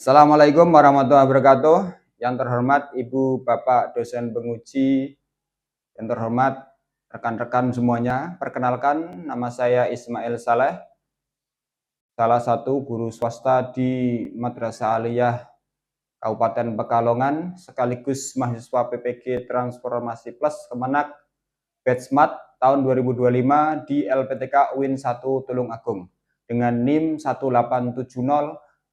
Assalamualaikum warahmatullahi wabarakatuh. Yang terhormat Ibu Bapak dosen penguji, yang terhormat rekan-rekan semuanya, perkenalkan nama saya Ismail Saleh, salah satu guru swasta di Madrasah Aliyah Kabupaten Pekalongan, sekaligus mahasiswa PPG Transformasi Plus Kemenak Batchmat tahun 2025 di LPTK UIN 1 Tulung Agung dengan NIM 18702132530086.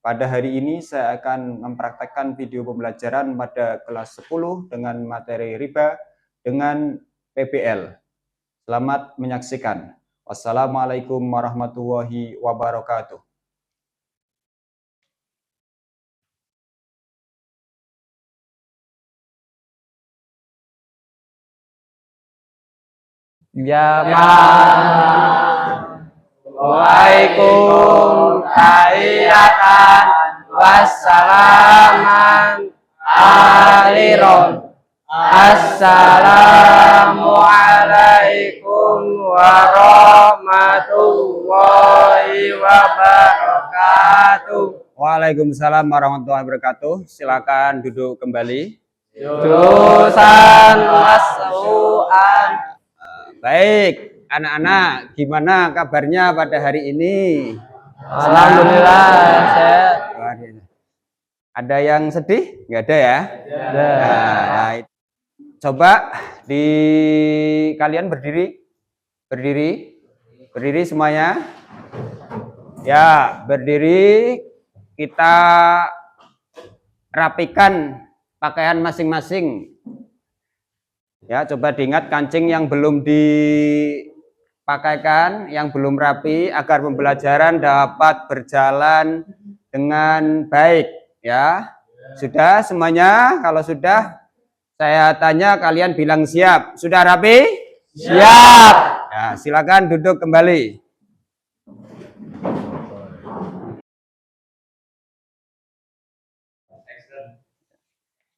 Pada hari ini saya akan mempraktekkan video pembelajaran pada kelas 10 dengan materi riba dengan PBL. Selamat menyaksikan. Wassalamualaikum warahmatullahi wabarakatuh. Ya waalaikum tahiyatan wassalaman aliron. Assalamualaikum warahmatullahi wabarakatuh. Waalaikumsalam warahmatullahi wabarakatuh. Silakan duduk kembali. Jurusan mas'u'an. Baik, anak-anak, gimana kabarnya pada hari ini? Alhamdulillah, sehat. Ada yang sedih? Nggak ada ya? Ada. Nah, coba kalian berdiri semuanya. Ya, berdiri. Kita rapikan pakaian masing-masing. Ya, coba diingat kancing yang belum dipakaikan, yang belum rapi, agar pembelajaran dapat berjalan dengan baik. Ya, sudah semuanya? Kalau sudah, saya tanya, kalian bilang siap. Sudah rapi? Siap. Ya, silakan duduk kembali.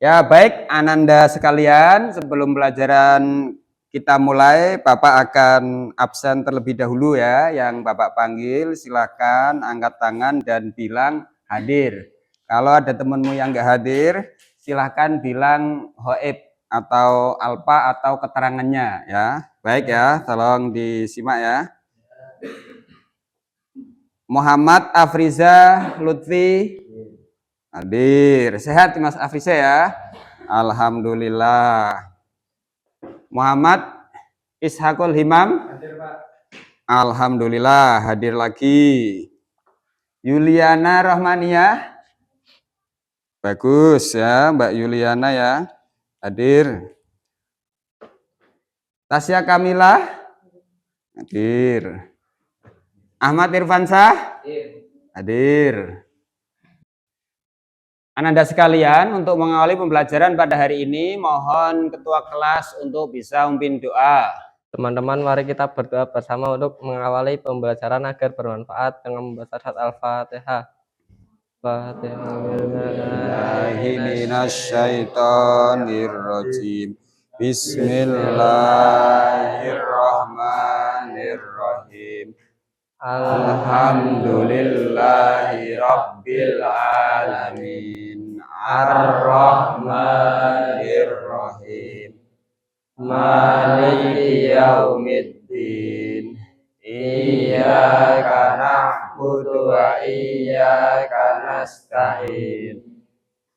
Ya, baik Ananda sekalian, sebelum pelajaran kita mulai, Bapak akan absen terlebih dahulu ya. Yang Bapak panggil silakan angkat tangan dan bilang hadir. Kalau ada temanmu yang nggak hadir, silakan bilang hoib atau alpa atau keterangannya ya. Baik ya, tolong disimak ya. Muhammad Afriza Lutfi hadir. Sehat Mas Afriza ya? Alhamdulillah. Muhammad Ishakul Himam hadir, Pak. Alhamdulillah hadir lagi. Yuliana Rahmania. Bagus ya, Mbak Yuliana ya. Hadir. Tasya Kamila hadir. Ahmad Irfansah hadir. Ananda sekalian, untuk mengawali pembelajaran pada hari ini, mohon ketua kelas untuk bisa memimpin doa. Teman-teman, mari kita berdoa bersama untuk mengawali pembelajaran agar bermanfaat dengan membaca surat Al-Fatihah. Bismillahirrahmanirrahim. Alhamdulillahi Rabbil Alamin. Ar-Rahmanir-Rahim. Maliki yaumiddin. Iyyaka na'budu wa iyyaka nasta'in.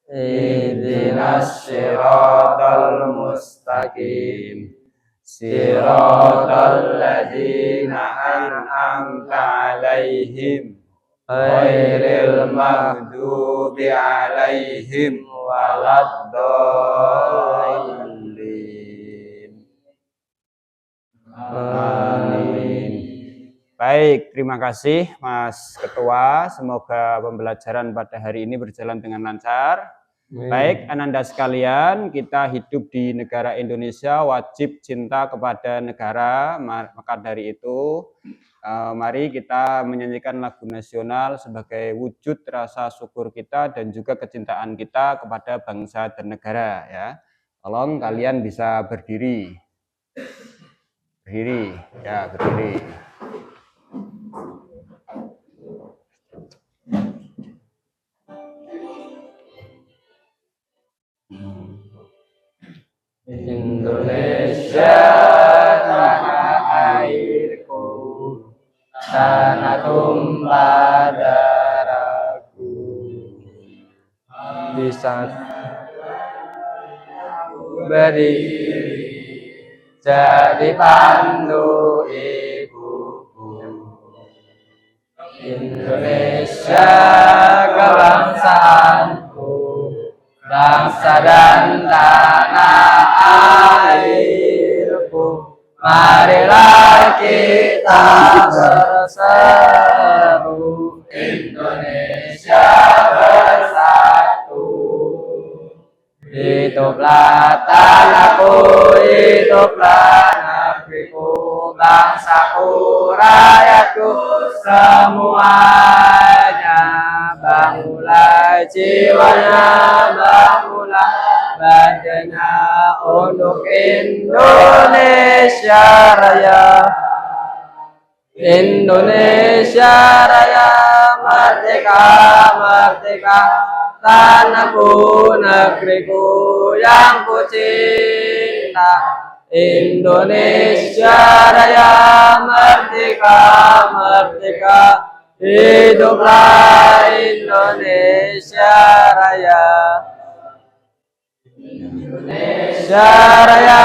Ihdinas siratal mustaqim. Siratal ladzina an'amta 'alaihim ghairil maghdubi 'alaihim waladdallin. Amin. Baik, terima kasih Mas Ketua. Semoga pembelajaran pada hari ini berjalan dengan lancar. Baik, Ananda sekalian, kita hidup di negara Indonesia, wajib cinta kepada negara. Maka dari itu, mari kita menyanyikan lagu nasional sebagai wujud rasa syukur kita dan juga kecintaan kita kepada bangsa dan negara. Ya, tolong kalian bisa berdiri. Berdiri, ya berdiri. tanah airku, tanah tumpah darahku. Di saat berdiri jadi pandu ibuku, Indonesia kebangsaanku, bangsa dan tanah airku. Marilah kita berseru, Indonesia bersatu. Hiduplah tanahku, hiduplah negeriku, bangsaku, rakyatku, semuanya. Bangunlah jiwanya, bangunlah badannya untuk Indonesia Raya. Indonesia Raya, merdeka, merdeka, tanahku, negeriku yang ku cinta. Indonesia Raya, merdeka, merdeka, hiduplah Indonesia Raya. Indonesia Raya,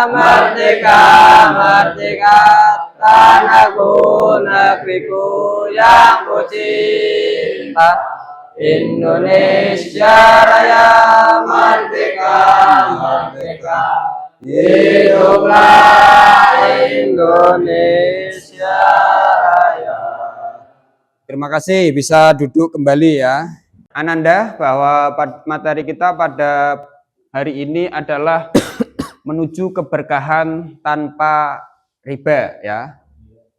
merdeka, merdeka, tanahku, negeriku yang ku cinta. Indonesia Raya, merdeka, merdeka, hiduplah Indonesia Raya. Terima kasih, bisa duduk kembali ya. Ananda, bahwa materi kita pada hari ini adalah menuju keberkahan tanpa riba ya.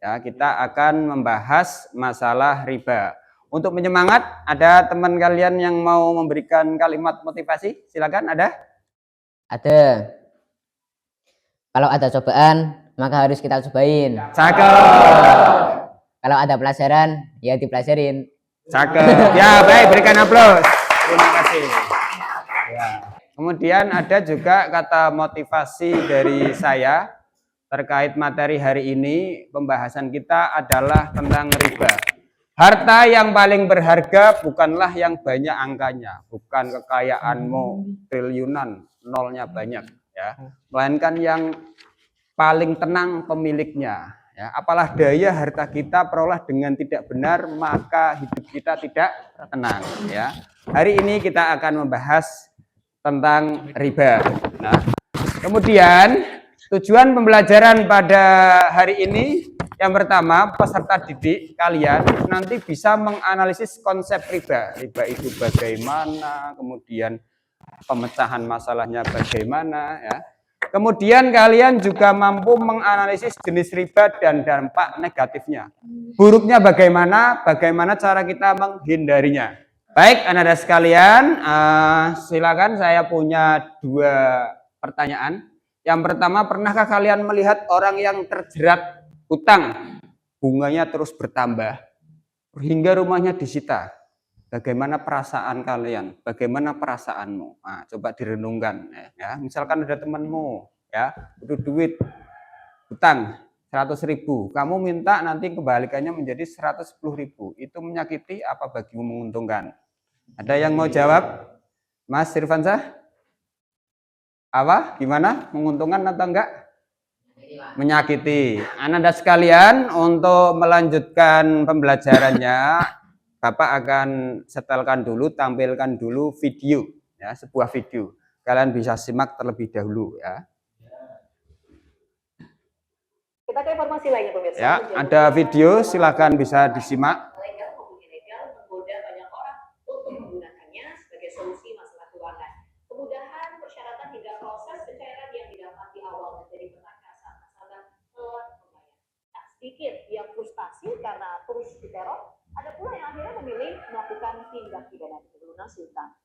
Ya, kita akan membahas masalah riba. Untuk menyemangat, ada teman kalian yang mau memberikan kalimat motivasi? Silakan, ada? Ada. Kalau ada cobaan, maka harus kita cobain. Cakep. Kalau ada pelajaran, ya dipelajarin. Cakep. Ya, baik, berikan aplaus. Terima kasih. Ya. Kemudian ada juga kata motivasi dari saya terkait materi hari ini. Pembahasan kita adalah tentang riba. Harta yang paling berharga bukanlah yang banyak angkanya, bukan kekayaanmu triliunan, nolnya banyak ya, melainkan yang paling tenang pemiliknya ya. Apalah daya harta kita peroleh dengan tidak benar, maka hidup kita tidak tenang ya. Hari ini kita akan membahas tentang riba. Nah, kemudian tujuan pembelajaran pada hari ini yang pertama, peserta didik kalian nanti bisa menganalisis konsep riba. Riba itu bagaimana, kemudian pemecahan masalahnya bagaimana ya. Kemudian kalian juga mampu menganalisis jenis riba dan dampak negatifnya. Buruknya bagaimana, bagaimana cara kita menghindarinya. Baik, anak-anak sekalian, silakan, saya punya 2 pertanyaan. Yang pertama, pernahkah kalian melihat orang yang terjerat hutang, bunganya terus bertambah hingga rumahnya disita? Bagaimana perasaan kalian? Bagaimana perasaanmu? Nah, coba direnungkan ya. Misalkan ada temanmu ya, butuh duit hutang 100.000, kamu minta nanti kembalikannya menjadi 110.000. Itu menyakiti apa bagimu menguntungkan? Ada yang mau jawab? Mas Irfansyah? Apa? Gimana? Menguntungkan atau enggak? Menyakiti. Anda sekalian, untuk melanjutkan pembelajarannya, Bapak akan setelkan dulu, tampilkan dulu video ya, sebuah video. Kalian bisa simak terlebih dahulu ya. Kita ke informasi lainnya pemirsa. Ya, ada video, silakan bisa disimak. Menggoda banyak orang untuk menggunakannya sebagai solusi masalah keuangan. Kemudahan persyaratan hingga proses pencairan yang didapat di awal menjadi petaka saat nasabah telah membayar. Tak sedikit yang frustasi karena terus diteror, ada pula yang akhirnya memilih melakukan tindak pidana lunasi hutang.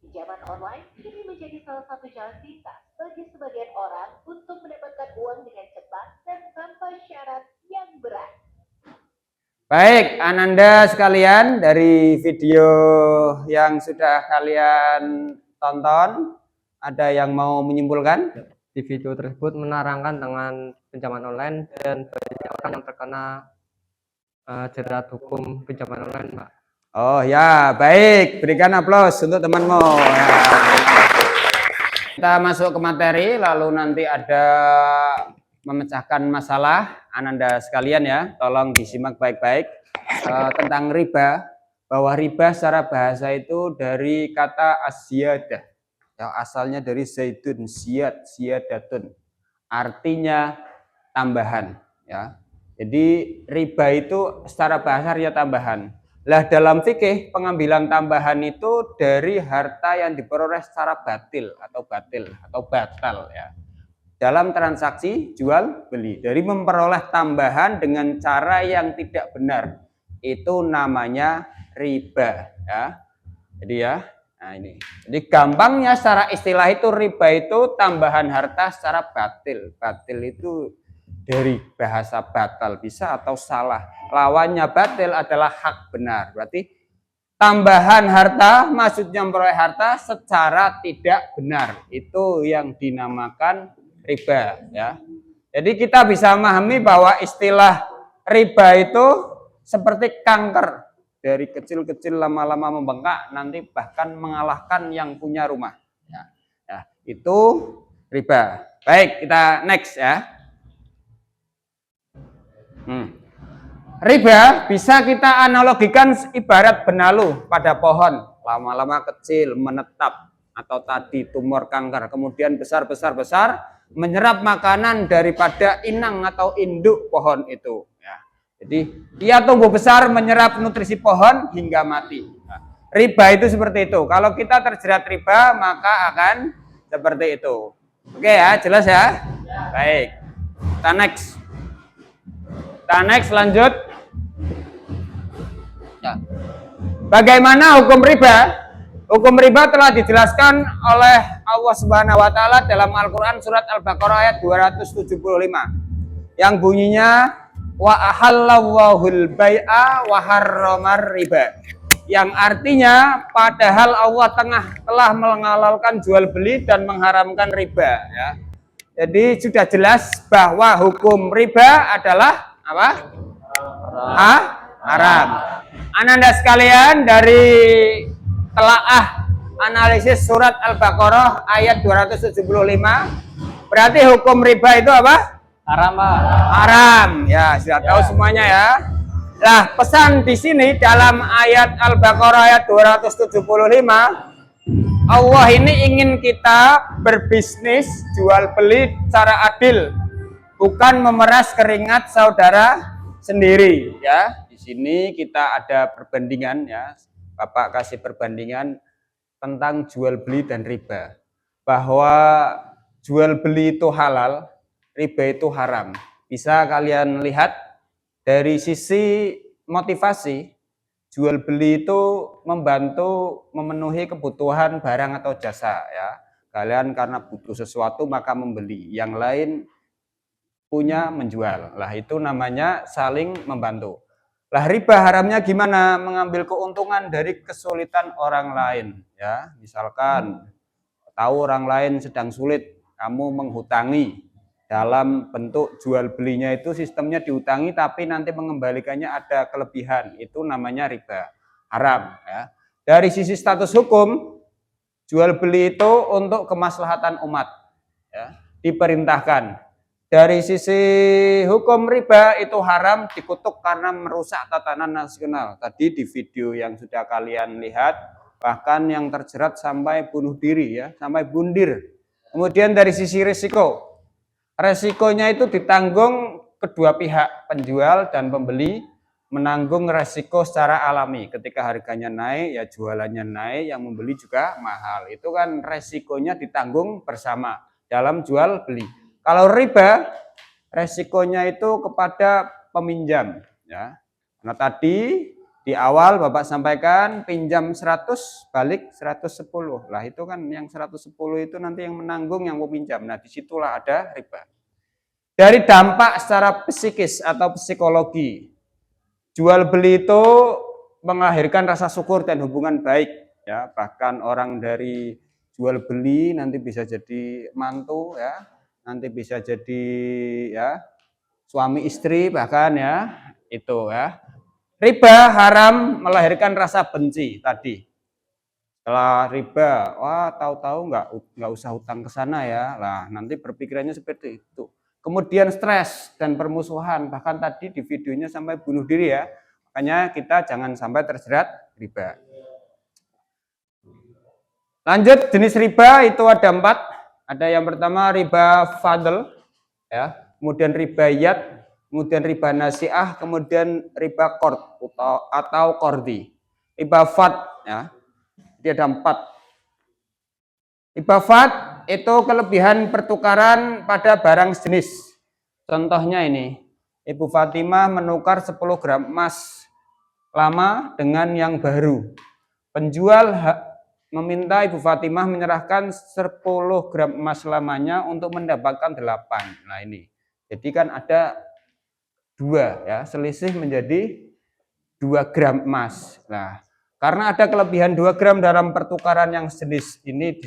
Pinjaman online kini menjadi salah satu jalan pintas bagi sebagian orang untuk mendapatkan uang dengan cepat dan tanpa syarat yang berat. Baik, Ananda sekalian, dari video yang sudah kalian tonton, ada yang mau menyimpulkan? Di video tersebut menerangkan dengan pinjaman online dan banyak orang yang terkena jerat hukum pinjaman online, Pak. Oh ya, baik. Berikan aplaus untuk temanmu. Ya. Kita masuk ke materi, lalu nanti ada memecahkan masalah. Ananda sekalian ya, tolong disimak baik-baik tentang riba. Bahwa riba secara bahasa itu dari kata asyadah. Ya, asalnya dari zaidun, siyadatun. Artinya tambahan. Ya. Jadi riba itu secara bahasa artinya tambahan. Lah dalam fikih pengambilan tambahan itu dari harta yang diperoleh secara batil atau batal ya. Dalam transaksi jual beli, dari memperoleh tambahan dengan cara yang tidak benar, itu namanya riba ya. Jadi ya, nah ini. Jadi gampangnya secara istilah itu riba itu tambahan harta secara batil. Batil itu dari bahasa batal bisa atau salah. Lawannya batil adalah hak benar. Berarti tambahan harta maksudnya memperoleh harta secara tidak benar. Itu yang dinamakan riba ya. Jadi kita bisa memahami bahwa istilah riba itu seperti kanker, dari kecil-kecil lama-lama membengkak nanti bahkan mengalahkan yang punya rumah ya. Ya, itu riba. Baik, kita next ya. Riba bisa kita analogikan ibarat benalu pada pohon, lama-lama kecil menetap, atau tadi tumor kanker, kemudian besar menyerap makanan daripada inang atau induk pohon itu ya. Jadi dia tumbuh besar menyerap nutrisi pohon hingga mati. Nah, riba itu seperti itu. Kalau kita terjerat riba maka akan seperti itu. Oke ya, jelas ya? Baik. Kita next lanjut. Ya. Bagaimana hukum riba? Hukum riba telah dijelaskan oleh Allah Subhanahu wa taala dalam Al-Qur'an surat Al-Baqarah ayat 275 yang bunyinya wa ahallallahul bai'a wa harramar riba. Yang artinya padahal Allah telah mengalalkan jual beli dan mengharamkan riba ya. Jadi sudah jelas bahwa hukum riba adalah apa? Haram. Ananda sekalian, dari telaah analisis surat Al-Baqarah ayat 275, berarti hukum riba itu apa? Haram, Pak. Haram. Ya, sudah tahu semuanya ya. Nah, pesan di sini dalam ayat Al-Baqarah ayat 275, Allah ini ingin kita berbisnis jual beli secara adil, bukan memeras keringat saudara sendiri ya. Di sini kita ada perbandingan ya. Bapak kasih perbandingan tentang jual beli dan riba. Bahwa jual beli itu halal, riba itu haram. Bisa kalian lihat dari sisi motivasi, jual beli itu membantu memenuhi kebutuhan barang atau jasa ya. Kalian karena butuh sesuatu maka membeli, yang lain punya menjual. Lah itu namanya saling membantu. Lah riba haramnya gimana? Mengambil keuntungan dari kesulitan orang lain ya. Misalkan tahu orang lain sedang sulit, kamu menghutangi. Dalam bentuk jual belinya itu sistemnya dihutangi tapi nanti mengembalikannya ada kelebihan. Itu namanya riba haram ya. Dari sisi status hukum, jual beli itu untuk kemaslahatan umat ya, diperintahkan. Dari sisi hukum riba itu haram, dikutuk karena merusak tatanan nasional. Tadi di video yang sudah kalian lihat, bahkan yang terjerat sampai bunuh diri ya, sampai bundir. Kemudian dari sisi risiko, resikonya itu ditanggung kedua pihak, penjual dan pembeli menanggung resiko secara alami. Ketika harganya naik, ya jualannya naik, yang membeli juga mahal. Itu kan resikonya ditanggung bersama dalam jual beli. Kalau riba, resikonya itu kepada peminjam ya. Nah tadi di awal Bapak sampaikan pinjam 100 balik 110. Lah itu kan yang 110 itu nanti yang menanggung yang meminjam. Nah disitulah ada riba. Dari dampak secara psikis atau psikologi, jual beli itu melahirkan rasa syukur dan hubungan baik, ya. Bahkan orang dari jual beli nanti bisa jadi mantu, ya, nanti bisa jadi ya suami istri bahkan, ya, itu ya. Riba haram melahirkan rasa benci tadi. Setelah riba, wah tahu-tahu nggak usah hutang ke sana ya. Lah nanti berpikirannya seperti itu. Kemudian stres dan permusuhan, bahkan tadi di videonya sampai bunuh diri ya. Makanya kita jangan sampai terjerat riba. Lanjut, jenis riba itu ada 4. Ada yang pertama riba fadl, ya. Kemudian riba yad, kemudian riba nasiah, kemudian riba qard atau qardi. Riba fad, ya. Jadi ada 4. Riba fad itu kelebihan pertukaran pada barang sejenis. Contohnya ini, Ibu Fatimah menukar 10 gram emas lama dengan yang baru. Penjual meminta Ibu Fatimah menyerahkan 10 gram emas lamanya untuk mendapatkan 8. Nah ini, jadi kan ada 2 ya, selisih menjadi 2 gram emas. Nah, karena ada kelebihan 2 gram dalam pertukaran yang sejenis ini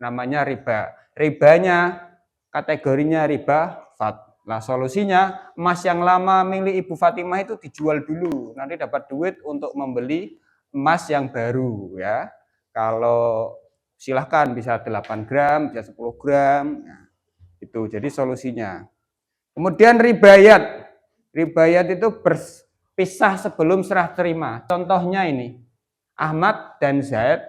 namanya riba. Ribanya kategorinya riba fad. Nah, solusinya emas yang lama milik Ibu Fatimah itu dijual dulu. Nanti dapat duit untuk membeli emas yang baru ya. Kalau silahkan bisa 8 gram, bisa 10 gram. Nah, itu jadi solusinya. Kemudian ribayat. Ribayat itu berpisah sebelum serah terima. Contohnya ini, Ahmad dan Zaid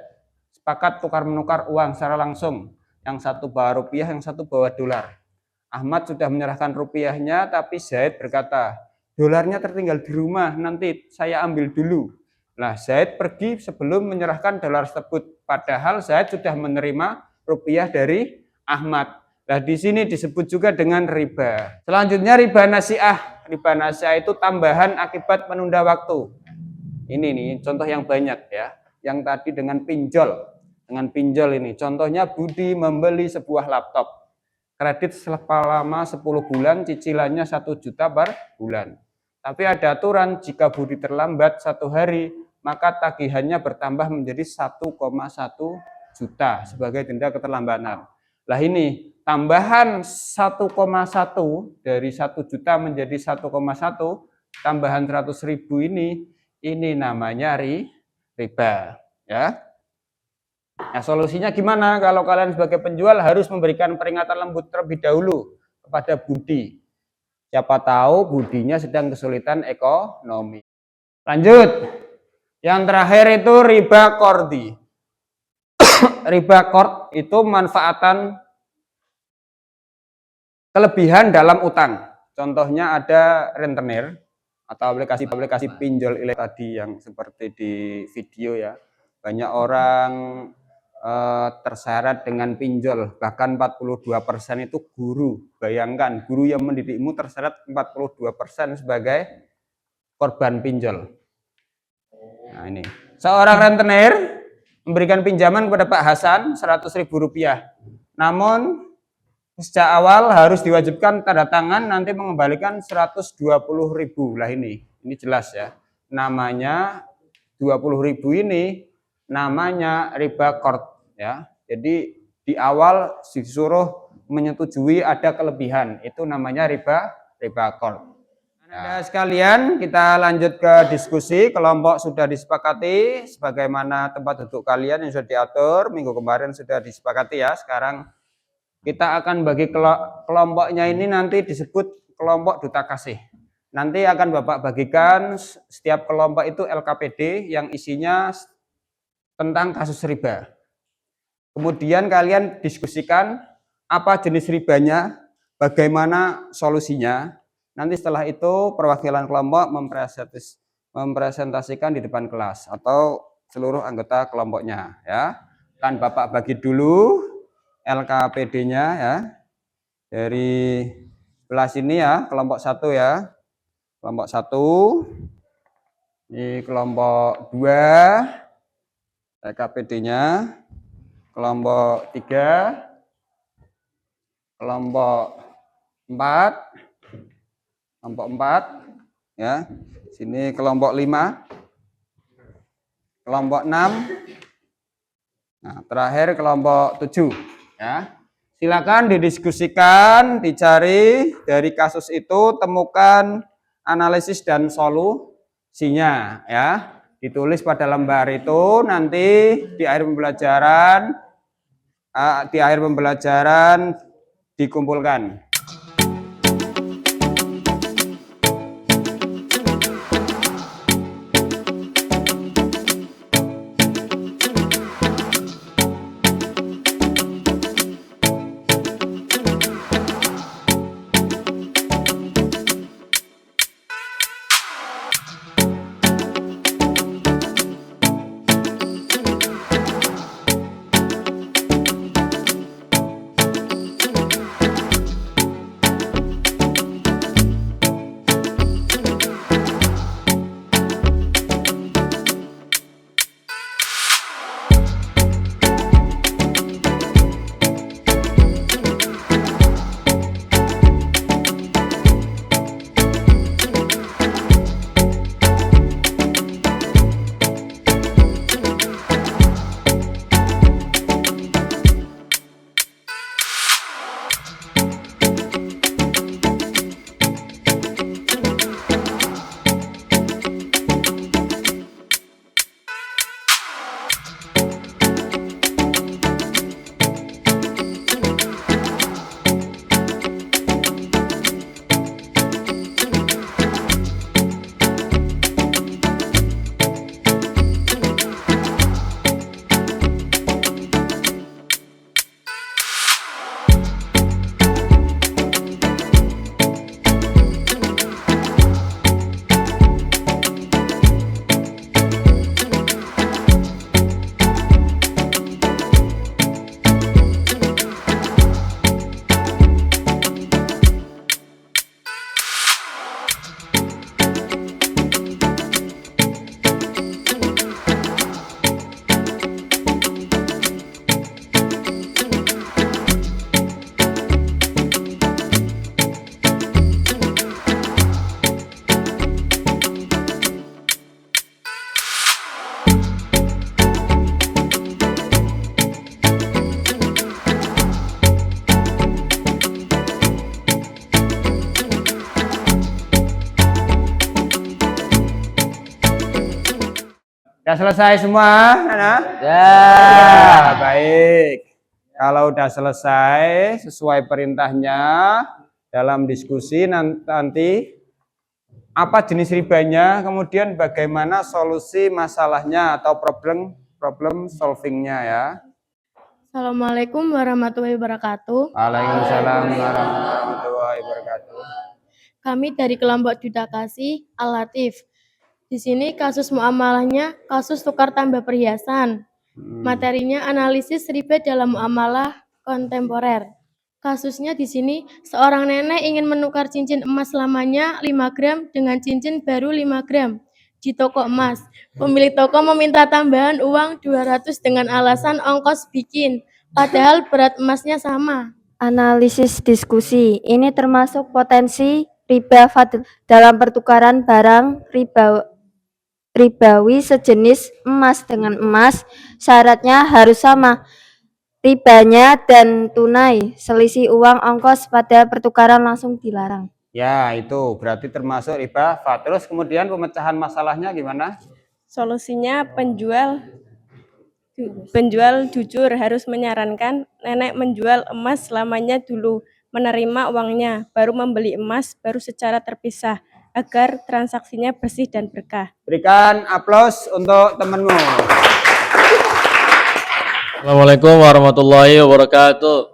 sepakat tukar-menukar uang secara langsung. Yang satu bawa rupiah, yang satu bawa dolar. Ahmad sudah menyerahkan rupiahnya, tapi Zaid berkata, dolarnya tertinggal di rumah, nanti saya ambil dulu. Nah, Zaid pergi sebelum menyerahkan dolar tersebut. Padahal Zaid sudah menerima rupiah dari Ahmad. Nah, di sini disebut juga dengan riba. Selanjutnya riba nasiah. Riba nasiah itu tambahan akibat menunda waktu. Ini nih contoh yang banyak ya. Yang tadi dengan pinjol. Dengan pinjol ini. Contohnya Budi membeli sebuah laptop. Kredit selama 10 bulan, cicilannya 1 juta per bulan. Tapi ada aturan jika Budi terlambat 1 hari, maka tagihannya bertambah menjadi 1,1 juta sebagai denda keterlambatan. Lah ini tambahan 1,1 dari 1 juta menjadi 1,1, tambahan 100.000 ini namanya riba, ya. Nah, solusinya gimana? Kalau kalian sebagai penjual harus memberikan peringatan lembut terlebih dahulu kepada Budi. Siapa tahu Budinya sedang kesulitan ekonomi. Lanjut. Yang terakhir itu riba qardi. Riba qard itu manfaatan kelebihan dalam utang. Contohnya ada rentenir atau aplikasi pinjol ilegal tadi yang seperti di video ya. Banyak orang terseret dengan pinjol, bahkan 42% itu guru. Bayangkan, guru yang mendidikmu terseret 42% sebagai korban pinjol. Nah ini, seorang rentenir memberikan pinjaman kepada Pak Hasan 100.000 rupiah. Namun sejak awal harus diwajibkan tanda tangan, nanti mengembalikan 120.000. Lah ini jelas ya. Namanya 20.000 ini namanya riba qard ya. Jadi di awal disuruh menyetujui ada kelebihan, itu namanya riba qard. Anda sekalian, kita lanjut ke diskusi. Kelompok sudah disepakati sebagaimana tempat duduk kalian yang sudah diatur minggu kemarin sudah disepakati ya. Sekarang kita akan bagi kelompoknya ini nanti disebut kelompok duta kasih. Nanti akan Bapak bagikan setiap kelompok itu LKPD yang isinya tentang kasus riba. Kemudian kalian diskusikan apa jenis ribanya, bagaimana solusinya. Nanti setelah itu perwakilan kelompok mempresentasikan di depan kelas atau seluruh anggota kelompoknya ya. Kan Bapak bagi dulu LKPD-nya ya. Dari sebelah sini ya, kelompok 1 ya. Kelompok 1. Ini kelompok 2. LKPD-nya. Kelompok 3. Kelompok 4. Kelompok 4. Ya. Sini kelompok 5. Kelompok 6. Nah, terakhir kelompok 7, ya. Silakan didiskusikan, dicari dari kasus itu, temukan analisis dan solusinya, ya. Ditulis pada lembar itu, nanti di akhir pembelajaran dikumpulkan. Sudah selesai semua, anak? Ya, baik. Kalau udah selesai sesuai perintahnya dalam diskusi nanti apa jenis ribanya, kemudian bagaimana solusi masalahnya atau problem solvingnya ya. Assalamualaikum warahmatullahi wabarakatuh. Waalaikumsalam warahmatullahi wabarakatuh. Kami dari kelompok Duta Kasih Al-Latif. Di sini kasus muamalahnya kasus tukar tambah perhiasan. Materinya analisis riba dalam muamalah kontemporer. Kasusnya di sini seorang nenek ingin menukar cincin emas lamanya 5 gram dengan cincin baru 5 gram di toko emas. Pemilik toko meminta tambahan uang 200 dengan alasan ongkos bikin, padahal berat emasnya sama. Analisis diskusi. Ini termasuk potensi riba fadl dalam pertukaran barang ribawi sejenis emas dengan emas. Syaratnya harus sama ribanya dan tunai. Selisih uang ongkos pada pertukaran langsung dilarang. Ya, itu berarti termasuk riba. Terus kemudian pemecahan masalahnya gimana? Solusinya penjual jujur harus menyarankan nenek menjual emas selamanya dulu, menerima uangnya, baru membeli emas baru secara terpisah agar transaksinya bersih dan berkah. Berikan aplaus untuk temanmu. Assalamualaikum warahmatullahi wabarakatuh.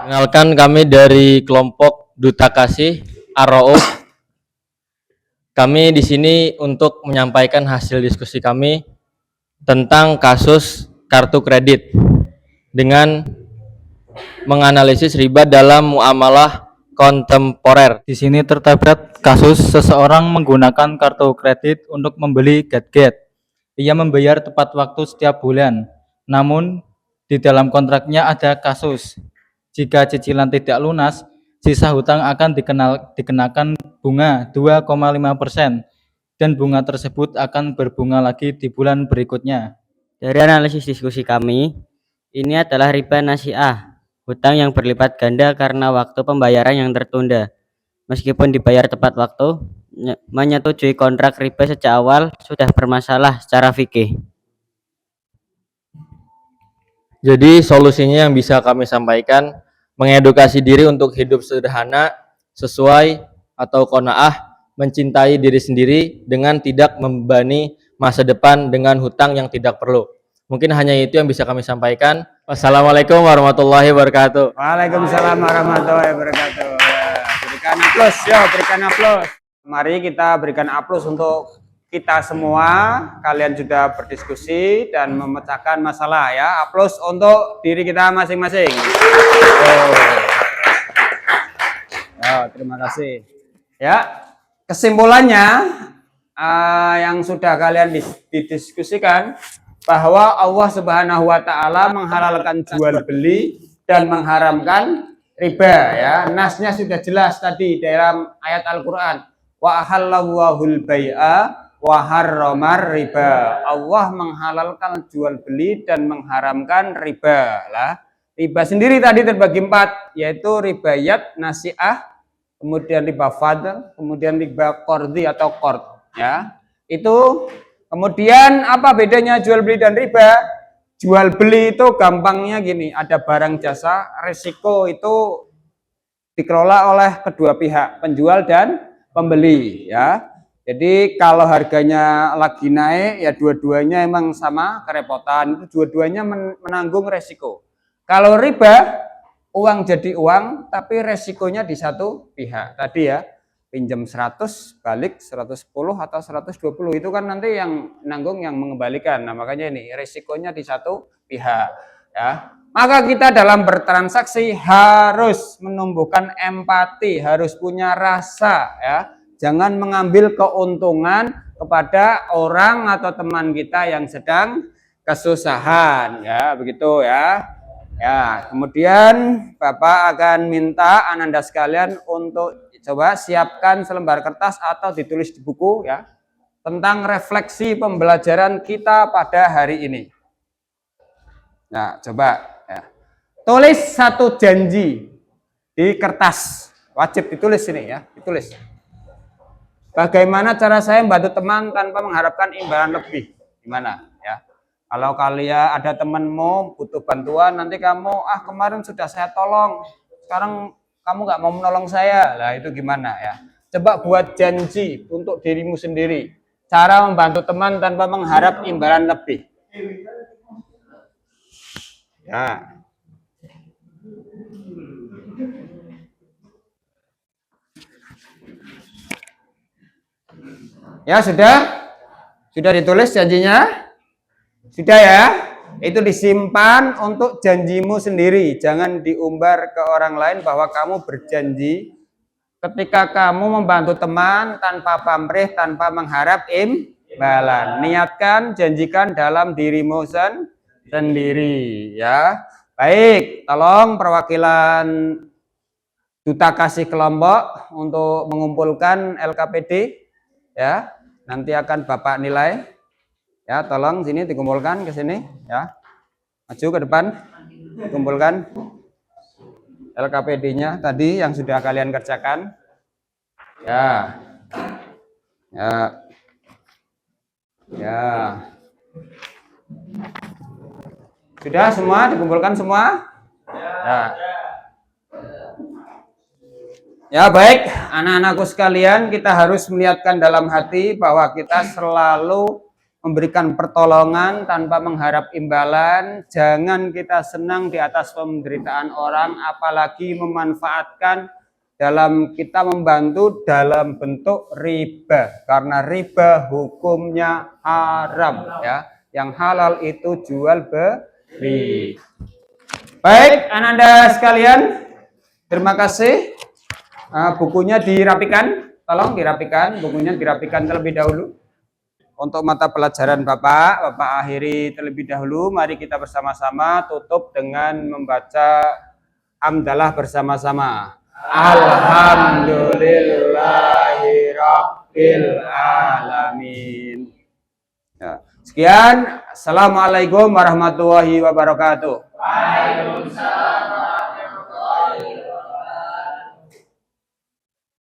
Kenalkan, kami dari kelompok Duta Kasih Ar-Rauf. Kami di sini untuk menyampaikan hasil diskusi kami tentang kasus kartu kredit dengan menganalisis riba dalam muamalah kontemporer. Di sini terdapat kasus seseorang menggunakan kartu kredit untuk membeli gadget. Ia membayar tepat waktu setiap bulan. Namun di dalam kontraknya ada kasus. Jika cicilan tidak lunas, sisa hutang akan dikenakan bunga 2,5% dan bunga tersebut akan berbunga lagi di bulan berikutnya. Dari analisis diskusi kami, ini adalah riba nasi'ah, hutang yang berlipat ganda karena waktu pembayaran yang tertunda. Meskipun dibayar tepat waktu, menyetujui kontrak riba sejak awal sudah bermasalah secara fikih. Jadi solusinya yang bisa kami sampaikan, mengedukasi diri untuk hidup sederhana, sesuai atau qanaah, mencintai diri sendiri dengan tidak membebani masa depan dengan hutang yang tidak perlu. Mungkin hanya itu yang bisa kami sampaikan. Wassalamualaikum warahmatullahi wabarakatuh. Waalaikumsalam warahmatullahi wabarakatuh. Berikan aplaus, ya, berikan aplaus. Mari kita berikan aplaus untuk kita semua. Kalian sudah berdiskusi dan memecahkan masalah, ya. Aplaus untuk diri kita masing-masing. Terima kasih. Ya, kesimpulannya yang sudah kalian didiskusikan bahwa Allah Subhanahu wa taala menghalalkan jual beli dan mengharamkan riba, ya. Nasnya sudah jelas tadi dalam ayat Al-Qur'an. Wa ahallallahul bai'a wa harramar riba. Allah menghalalkan jual beli dan mengharamkan riba. Lah, riba sendiri tadi terbagi 4, yaitu ribayat, nasi'ah, kemudian riba fadl, kemudian riba qardi atau qard, ya. Itu kemudian apa bedanya jual beli dan riba? Jual beli itu gampangnya gini, ada barang jasa, risiko itu dikelola oleh kedua pihak, penjual dan pembeli, ya. Jadi kalau harganya lagi naik, ya dua-duanya emang sama kerepotan, itu dua-duanya menanggung resiko. Kalau riba, uang jadi uang, tapi resikonya di satu pihak. Tadi ya, pinjam 100, balik 110 atau 120, itu kan nanti yang nanggung yang mengembalikan. Nah, makanya ini resikonya di satu pihak, ya. Maka kita dalam bertransaksi harus menumbuhkan empati, harus punya rasa, ya. Jangan mengambil keuntungan kepada orang atau teman kita yang sedang kesusahan, ya, begitu ya. Ya, kemudian Bapak akan minta Ananda sekalian untuk coba siapkan selembar kertas atau ditulis di buku, ya, tentang refleksi pembelajaran kita pada hari ini. Nah, coba ya. Tulis satu janji di kertas. Wajib ditulis ini, ya, ditulis. Bagaimana cara saya membantu teman tanpa mengharapkan imbalan lebih? Gimana, ya? Kalau kalian ada temanmu butuh bantuan, nanti kamu, kemarin sudah saya tolong, sekarang kamu nggak mau menolong saya, lah itu gimana, ya? Coba buat janji untuk dirimu sendiri, cara membantu teman tanpa mengharap imbalan lebih. Ya. Ya, sudah ditulis janjinya? Sudah, ya? Itu disimpan untuk janjimu sendiri. Jangan diumbar ke orang lain bahwa kamu berjanji ketika kamu membantu teman tanpa pamrih, tanpa mengharap imbalan. Niatkan, janjikan dalam dirimu sendiri, ya. Baik, tolong perwakilan Duta Kasih kelompok untuk mengumpulkan LKPD, ya. Nanti akan Bapak nilai. Ya, tolong sini dikumpulkan ke sini, ya. Maju ke depan. Kumpulkan LKPD-nya tadi yang sudah kalian kerjakan. Ya. Ya. Ya. Sudah semua dikumpulkan semua? Ya. Ya, baik, anak-anakku sekalian, kita harus melihatkan dalam hati bahwa kita selalu memberikan pertolongan tanpa mengharap imbalan. Jangan kita senang di atas penderitaan orang, apalagi memanfaatkan dalam kita membantu dalam bentuk riba. Karena riba hukumnya haram, ya. Yang halal itu jual beli. Baik, Ananda sekalian, terima kasih. Bukunya dirapikan, tolong dirapikan, bukunya dirapikan terlebih dahulu. Untuk mata pelajaran Bapak akhiri terlebih dahulu. Mari kita bersama-sama tutup dengan membaca hamdalah bersama-sama. Alhamdulillah. rabbil alamin. Ya. Sekian, assalamualaikum warahmatullahi wabarakatuh. Waalaikumsalam